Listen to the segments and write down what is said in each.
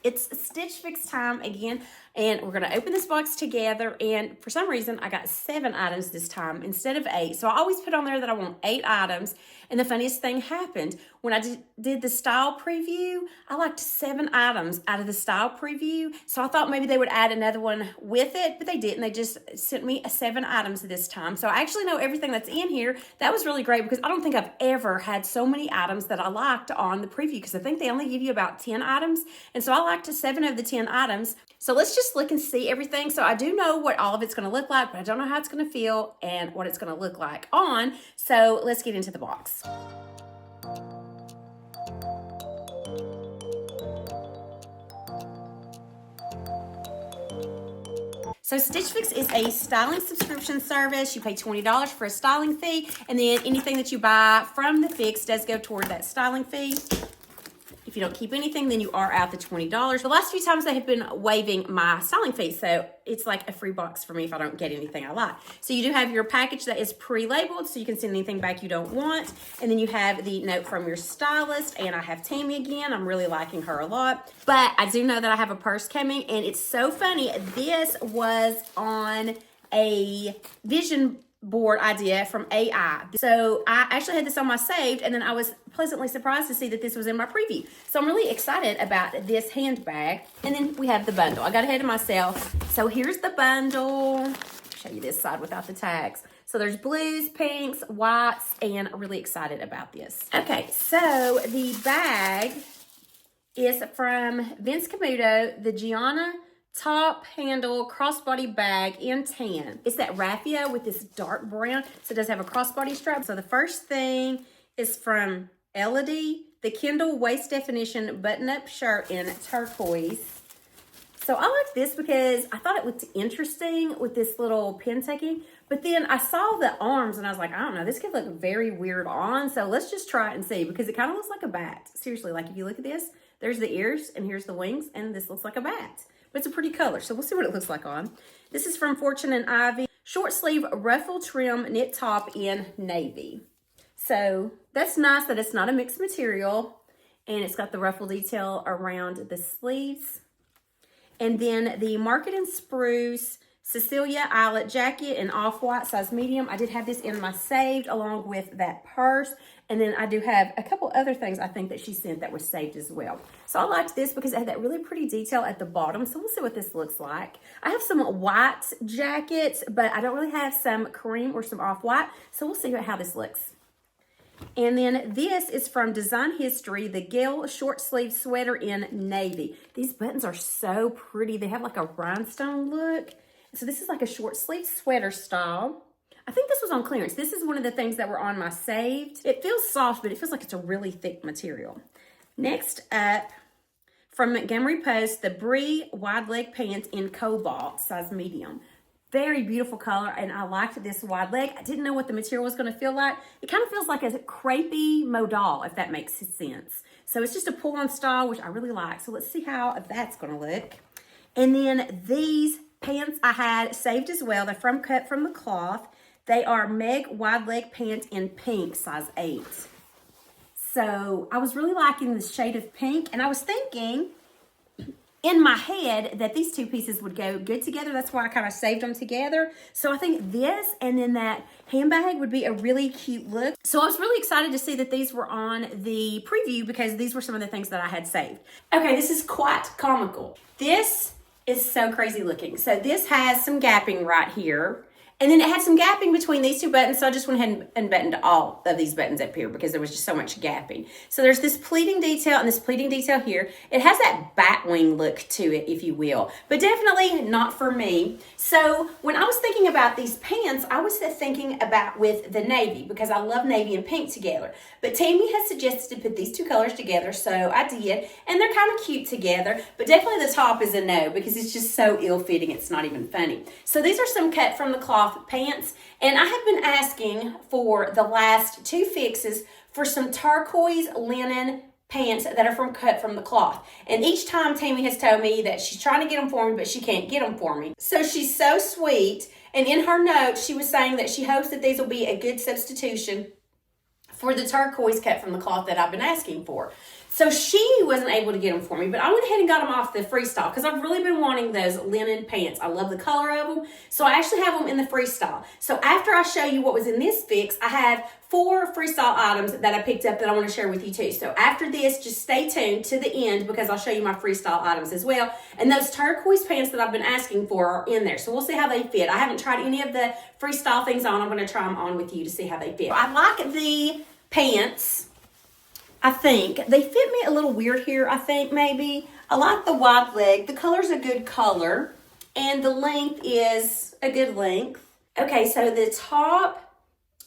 It's Stitch Fix time again, and we're gonna open this box together. And for some reason, I got 7 items this time instead of 8. So I always put on there that I want 8 items. And the funniest thing happened when I did the style preview. I liked 7 items out of the style preview. So I thought maybe they would add another one with it, but they didn't. They just sent me 7 items this time. So I actually know everything that's in here. That was really great because I don't think I've ever had so many items that I liked on the preview, because I think they only give you about 10 items. And so I liked 7 of the 10 items. So let's just look and see everything. So I do know what all of it's going to look like, but I don't know how it's going to feel and what it's going to look like on. So let's get into the box. So Stitch Fix is a styling subscription service. You pay $20 for a styling fee, and then anything that you buy from the Fix does go toward that styling fee. If you don't keep anything, then you are out the $20. The last few times they have been waiving my styling fee, so it's like a free box for me if I don't get anything I like. So you do have your package that is pre-labeled, so you can send anything back you don't want. And then you have the note from your stylist, and I have Tammy again. I'm really liking her a lot. But I do know that I have a purse coming, and it's so funny. This was on a vision board idea from AI. So I actually had this on my saved, and then I was pleasantly surprised to see that this was in my preview. So I'm really excited about this handbag. And then we have the bundle. I got ahead of myself. So here's the bundle. I'll show you this side without the tags. So there's blues, pinks, whites, and I'm really excited about this. Okay, so the bag is from CAMUTO, the Jiana top handle crossbody bag in tan. It's that raffia with this dark brown, so it does have a crossbody strap. So the first thing is from ELODIE, the Kendall waist definition button-up shirt in turquoise. So I like this because I thought it looked interesting with this little pin tucking, but then I saw the arms and I was like, I don't know, this could look very weird on, so let's just try it and see, because it kind of looks like a bat. Seriously, like if you look at this, there's the ears and here's the wings, and this looks like a bat. But it's a pretty color, so we'll see what it looks like on. This is from Fortune and Ivy. Short sleeve ruffle trim knit top in navy. So that's nice that it's not a mixed material, and it's got the ruffle detail around the sleeves. And then the Market and Spruce Cecelia Eyelet jacket in off-white size medium. I did have this in my saved along with that purse. And then I do have a couple other things I think that she sent that was saved as well. So I liked this because it had that really pretty detail at the bottom. So we'll see what this looks like. I have some white jackets, but I don't really have some cream or some off-white. So we'll see how this looks. And then this is from Design History, the Gail short sleeve sweater in navy. These buttons are so pretty. They have like a rhinestone look. So this is like a short sleeve sweater style. I think this was on clearance. This is one of the things that were on my saved. It feels soft, but it feels like it's a really thick material. Next up, from Montgomery Post, the Brie Wide Leg Pant in cobalt, size medium. Very beautiful color, and I liked this wide leg. I didn't know what the material was going to feel like. It kind of feels like a crepey modal, if that makes sense. So it's just a pull-on style, which I really like. So let's see how that's going to look. And then these pants I had saved as well. They're cut from the cloth. They are Meg Wide Leg Pant in pink, size 8. So I was really liking the shade of pink, and I was thinking in my head that these two pieces would go good together. That's why I kind of saved them together. So I think this and then that handbag would be a really cute look. So I was really excited to see that these were on the preview because these were some of the things that I had saved. Okay, this is quite comical. This is so crazy looking. So this has some gapping right here. And then it had some gapping between these two buttons, so I just went ahead and buttoned all of these buttons up here because there was just so much gapping. So there's this pleating detail and this pleating detail here. It has that bat wing look to it, if you will, but definitely not for me. So when I was thinking about these pants, I was thinking about with the navy because I love navy and pink together. But Tammy has suggested to put these two colors together, so I did, and they're kind of cute together, but definitely the top is a no because it's just so ill-fitting, it's not even funny. So these are some cut from the cloth pants, and I have been asking for the last 2 fixes for some turquoise linen pants that are cut from the cloth, and each time Tammy has told me that she's trying to get them for me but she can't get them for me. So she's so sweet, and in her note she was saying that she hopes that these will be a good substitution for the turquoise cut from the cloth that I've been asking for. So she wasn't able to get them for me, but I went ahead and got them off the Freestyle because I've really been wanting those linen pants. I love the color of them. So I actually have them in the Freestyle. So after I show you what was in this fix, I have 4 Freestyle items that I picked up that I want to share with you too. So after this, just stay tuned to the end because I'll show you my Freestyle items as well. And those turquoise pants that I've been asking for are in there. So we'll see how they fit. I haven't tried any of the Freestyle things on. I'm going to try them on with you to see how they fit. I like the pants. I think they fit me a little weird here. I think maybe I like the wide leg. The color's a good color and the length is a good length. Okay, so the top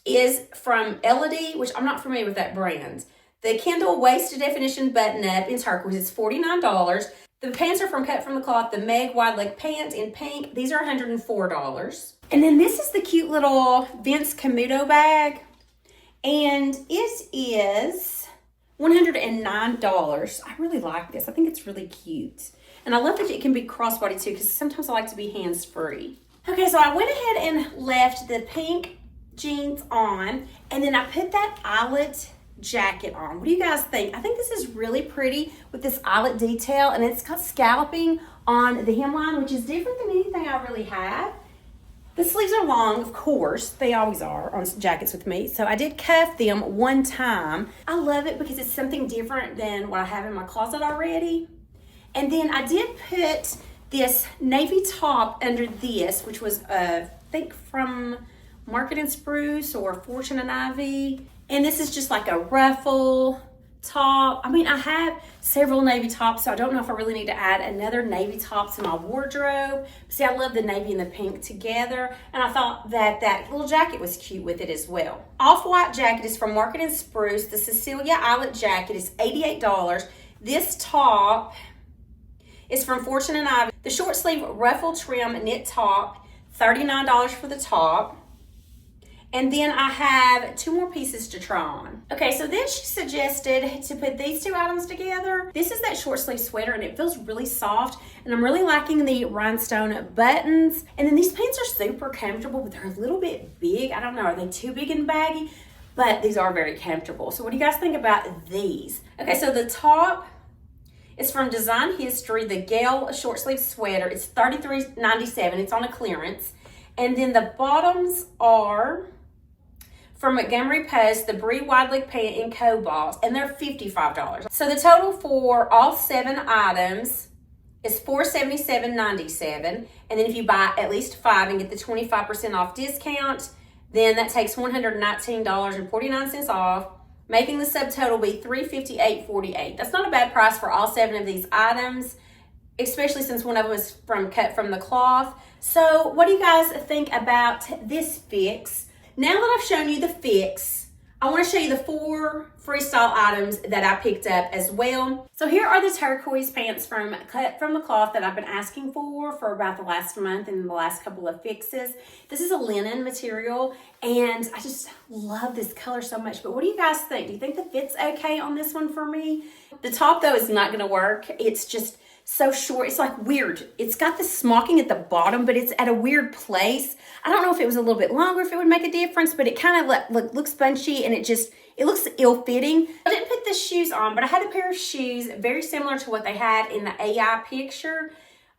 is from ELODIE, which I'm not familiar with that brand. The Kendall waist to definition button up in turquoise is $49. The pants are from Cut From The Cloth, the Meg Wide Leg Pant in pink. These are $104. And then this is the cute little Vince CAMUTO bag. And it is $109. I really like this. I think it's really cute. And I love that it can be crossbody too, because sometimes I like to be hands-free. Okay, so I went ahead and left the pink jeans on, and then I put that eyelet jacket on. What do you guys think? I think this is really pretty with this eyelet detail, and it's got scalloping on the hemline, which is different than anything I really have. The sleeves are long, of course. They always are on jackets with me. So I did cuff them one time. I love it because it's something different than what I have in my closet already. And then I did put this navy top under this, which was, I think from Market and Spruce or Fortune and Ivy. And this is just like a ruffle top. I mean, I have several navy tops, so I don't know if I really need to add another navy top to my wardrobe. See, I love the navy and the pink together, and I thought that that little jacket was cute with it as well. Off-white jacket is from Market and Spruce. The Cecelia Eyelet jacket is $88. This top is from Fortune and Ivy. The short sleeve ruffle trim knit top, $39 for the top. And then I have 2 more pieces to try on. Okay, so then she suggested to put these 2 items together. This is that short sleeve sweater and it feels really soft, and I'm really liking the rhinestone buttons. And then these pants are super comfortable, but they're a little bit big. I don't know, are they too big and baggy? But these are very comfortable. So what do you guys think about these? Okay, so the top is from Design History, the Gail short sleeve sweater. It's $33.97, it's on a clearance. And then the bottoms are from Montgomery Post, the Brie Wide Leg Pant in Cobalt, and they're $55. So the total for all 7 items is $477.97. And then if you buy at least 5 and get the 25% off discount, then that takes $119.49 off, making the subtotal be $358.48. That's not a bad price for all 7 of these items, especially since one of them is Cut From The Cloth. So what do you guys think about this fix? Now that I've shown you the fix, I want to show you the 4 Freestyle items that I picked up as well. So here are the turquoise pants from Cut From The Cloth that I've been asking for about the last month and the last couple of fixes. This is a linen material, and I just love this color so much. But what do you guys think? Do you think the fit's okay on this one for me? The top, though, is not going to work. It's just so short. It's like weird. It's got the smocking at the bottom, but it's at a weird place. I don't know if it was a little bit longer, if it would make a difference, but it kind of looks bunchy, and it looks ill-fitting. I didn't put the shoes on, but I had a pair of shoes very similar to what they had in the AI picture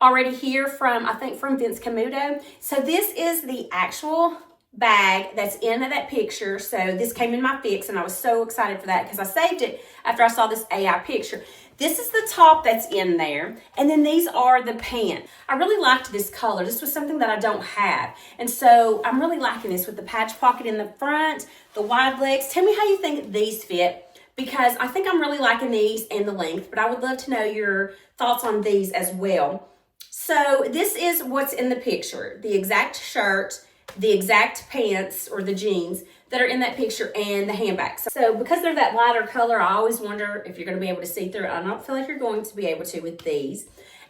already here from, I think, from Vince CAMUTO. So this is the actual bag that's in that picture. So this came in my fix, and I was so excited for that because I saved it after I saw this AI picture. This is the top that's in there, and then these are the pants. I really liked this color. This was something that I don't have, and so I'm really liking this with the patch pocket in the front, the wide legs. Tell me how you think these fit, because I think I'm really liking these and the length, but I would love to know your thoughts on these as well. So this is what's in the picture, the exact shirt, the exact pants or the jeans that are in that picture, and the handbag. So because they're that lighter color, I always wonder if you're going to be able to see through it. I don't feel like you're going to be able to with these.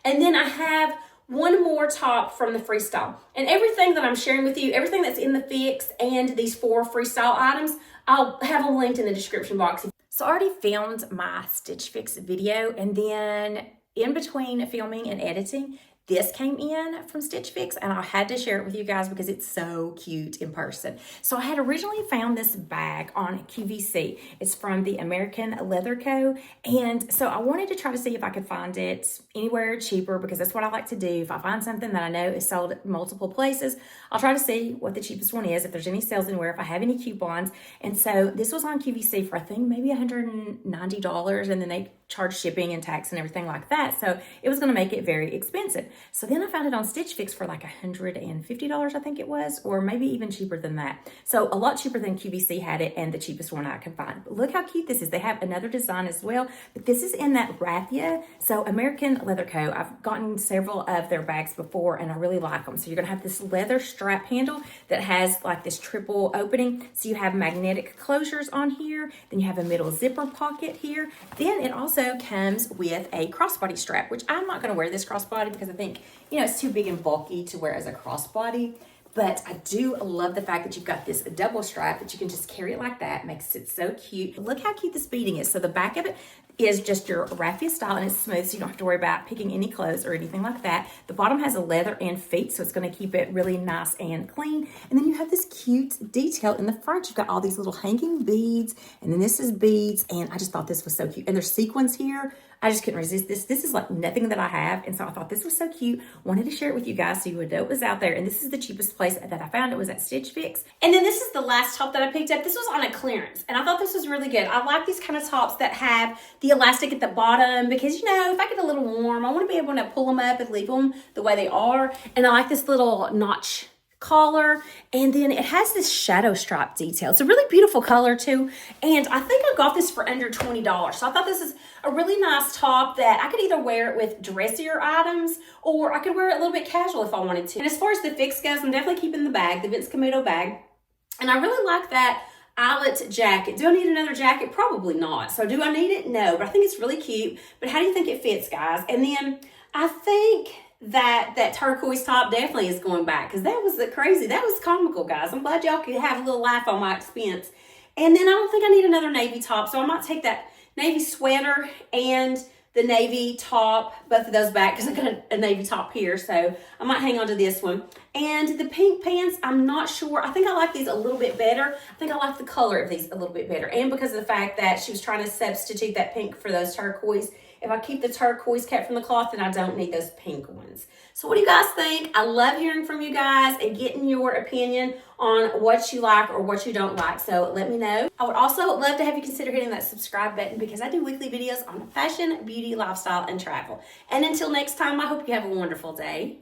And then I have one more top from the Freestyle. And everything that I'm sharing with you, everything that's in the fix and these 4 Freestyle items, I'll have them linked in the description box. So I already filmed my Stitch Fix video, and then in between filming and editing, this came in from Stitch Fix, and I had to share it with you guys because it's so cute in person. So I had originally found this bag on QVC. It's from the American Leather Co. And so I wanted to try to see if I could find it anywhere cheaper, because that's what I like to do. If I find something that I know is sold at multiple places, I'll try to see what the cheapest one is, if there's any sales anywhere, if I have any coupons. And so this was on QVC for, I think, maybe $190, and then they charge shipping and tax and everything like that. So it was going to make it very expensive. So then I found it on Stitch Fix for like $150, I think it was, or maybe even cheaper than that. So a lot cheaper than QVC had it, and the cheapest one I could find. But look how cute this is. They have another design as well, but this is in that raffia. So American Leather Co. I've gotten several of their bags before, and I really like them. So you're going to have this leather strap handle that has like this triple opening. So you have magnetic closures on here. Then you have a middle zipper pocket here. Then it also comes with a crossbody strap, which I'm not going to wear this crossbody because I think, you know, it's too big and bulky to wear as a crossbody. But I do love the fact that you've got this double strap that you can just carry it like that. Makes it so cute. Look how cute this beading is. So the back of it is just your raffia style, and it's smooth, so you don't have to worry about picking any clothes or anything like that. The bottom has a leather and feet, so it's going to keep it really nice and clean. And then you have this cute detail in the front. You've got all these little hanging beads, and then this is beads, and I just thought this was so cute. And there's sequins here. I just couldn't resist this. This is like nothing that I have, and so I thought this was so cute. Wanted to share it with you guys so you would know it was out there. And this is the cheapest place that I found it, was at Stitch Fix. And then this is the last top that I picked up. This was on a clearance, and I thought this was really good. I like these kind of tops that have the elastic at the bottom because, you know, if I get a little warm, I want to be able to pull them up and leave them the way they are. And I like this little notch collar, and then it has this shadow stripe detail. It's a really beautiful color too, and I think I got this for under $20. So I thought this is a really nice top that I could either wear it with dressier items, or I could wear it a little bit casual if I wanted to. And as far as the fix goes, I'm definitely keeping the bag, the Vince Camuto bag, and I really like that Eyelet jacket. Do I need another jacket? Probably not. So do I need it? No, but I think it's really cute. But how do you think it fits, guys? And then I think that turquoise top definitely is going back, because that was crazy. That was comical, guys. I'm glad y'all could have a little laugh on my expense. And then I don't think I need another navy top, so I might take that navy sweater and the navy top, both of those back, because I got a navy top here, so I might hang on to this one. And the pink pants, I'm not sure. I think I like these a little bit better. I think I like the color of these a little bit better, and because of the fact that she was trying to substitute that pink for those turquoise. If I keep the turquoise cut from the cloth, then I don't need those pink ones. So what do you guys think? I love hearing from you guys and getting your opinion on what you like or what you don't like. So let me know. I would also love to have you consider hitting that subscribe button, because I do weekly videos on fashion, beauty, lifestyle, and travel. And until next time, I hope you have a wonderful day.